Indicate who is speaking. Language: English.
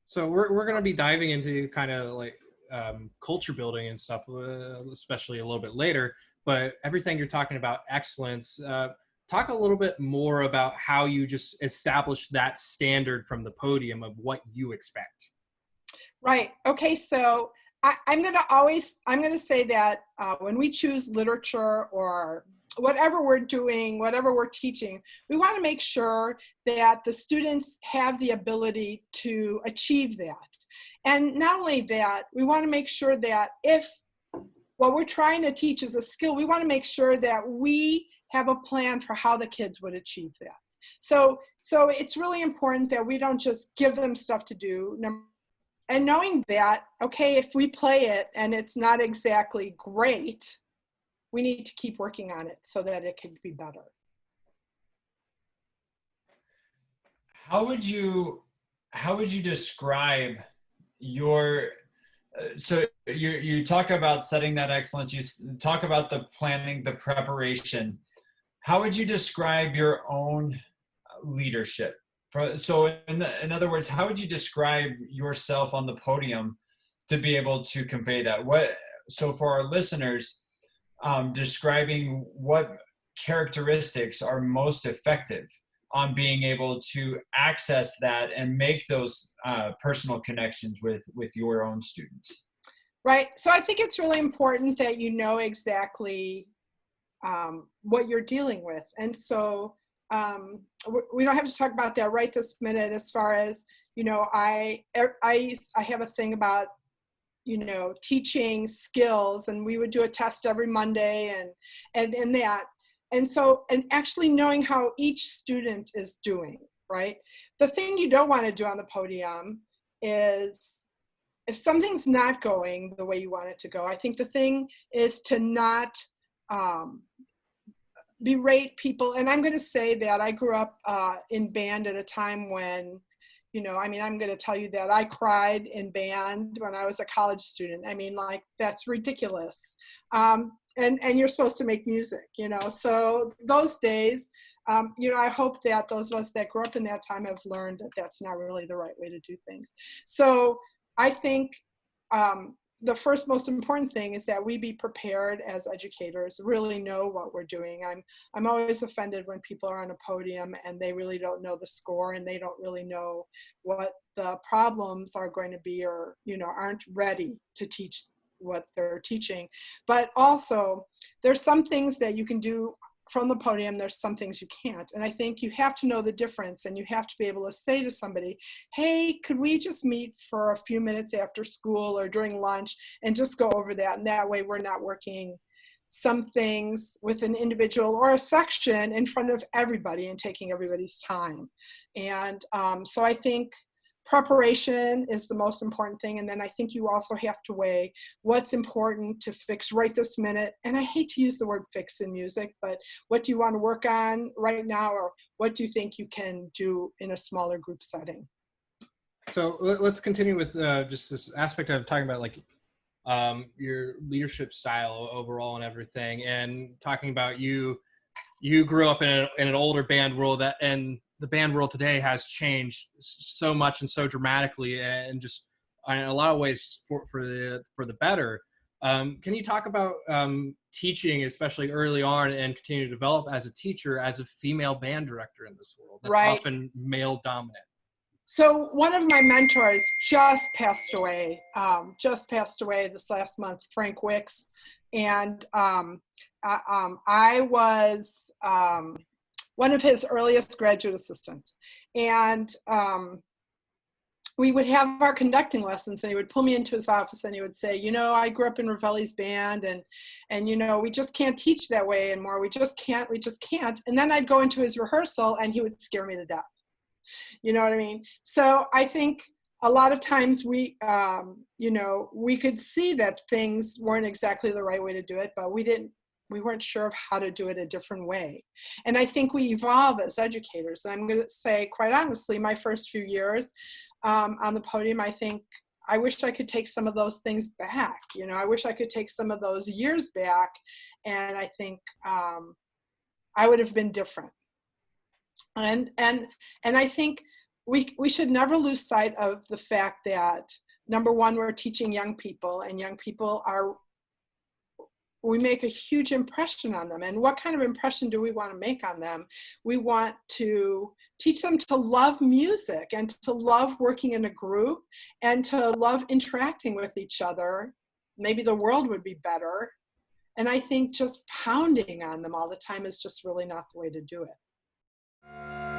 Speaker 1: So we're going to be diving into kind of like culture building and stuff, especially a little bit later. But everything you're talking about, excellence, talk a little bit more about how you just establish that standard from the podium of what you expect.
Speaker 2: Right. Okay. So I'm going to say that when we choose literature or whatever we're doing, whatever we're teaching, we want to make sure that the students have the ability to achieve that. And not only that, we want to make sure that if what we're trying to teach is a skill, we want to make sure that we have a plan for how the kids would achieve that. So it's really important that we don't just give them stuff to do. And knowing that, okay, if we play it and it's not exactly great, we need to keep working on it so that it can be better.
Speaker 3: How would you describe your, so you talk about setting that excellence, you talk about the planning, the preparation. How would you describe your own leadership? So in other words, how would you describe yourself on the podium to be able to convey that? So for our listeners, describing what characteristics are most effective on being able to access that and make those personal connections with your own students.
Speaker 2: Right. So I think it's really important that you know exactly what you're dealing with. And so we don't have to talk about that right this minute as far as, I have a thing about, teaching skills, and we would do a test every Monday and that. And so, and actually knowing how each student is doing, right? The thing you don't want to do on the podium is if something's not going the way you want it to go, I think the thing is to not berate people. And I'm going to say that I grew up in band at a time when, I'm going to tell you that I cried in band when I was a college student. That's ridiculous. And you're supposed to make music, So those days, I hope that those of us that grew up in that time have learned that that's not really the right way to do things. So I think the first most important thing is that we be prepared as educators, really know what we're doing. I'm always offended when people are on a podium and they really don't know the score and they don't really know what the problems are going to be, or, aren't ready to teach what they're teaching. But also there's some things that you can do from the podium, there's some things you can't. And I think you have to know the difference, and you have to be able to say to somebody, hey, could we just meet for a few minutes after school or during lunch and just go over that? And that way we're not working some things with an individual or a section in front of everybody and taking everybody's time. And so I think preparation is the most important thing. And then I think you also have to weigh what's important to fix right this minute. And I hate to use the word fix in music, but what do you want to work on right now? Or what do you think you can do in a smaller group setting?
Speaker 1: So let's continue with just this aspect of talking about your leadership style overall and everything, and talking about you grew up in an older band world and the band world today has changed so much and so dramatically, and just in a lot of ways for the better. Can you talk about teaching, especially early on, and continue to develop as a teacher, as a female band director in this world that's
Speaker 2: right.
Speaker 1: often male dominant?
Speaker 2: So one of my mentors just passed away this last month, Frank Wicks. And I was one of his earliest graduate assistants. And we would have our conducting lessons, and he would pull me into his office and he would say, I grew up in Ravelli's band, and we just can't teach that way anymore. We just can't. And then I'd go into his rehearsal and he would scare me to death. You know what I mean? So I think a lot of times we could see that things weren't exactly the right way to do it, but we weren't sure of how to do it a different way. And I think we evolve as educators. And I'm going to say, quite honestly, my first few years on the podium, I think I wish I could take some of those things back. I wish I could take some of those years back. And I think I would have been different. And I think we should never lose sight of the fact that, number one, we're teaching young people, and young people we make a huge impression on them. And what kind of impression do we want to make on them? We want to teach them to love music and to love working in a group and to love interacting with each other. Maybe the world would be better. And I think just pounding on them all the time is just really not the way to do it.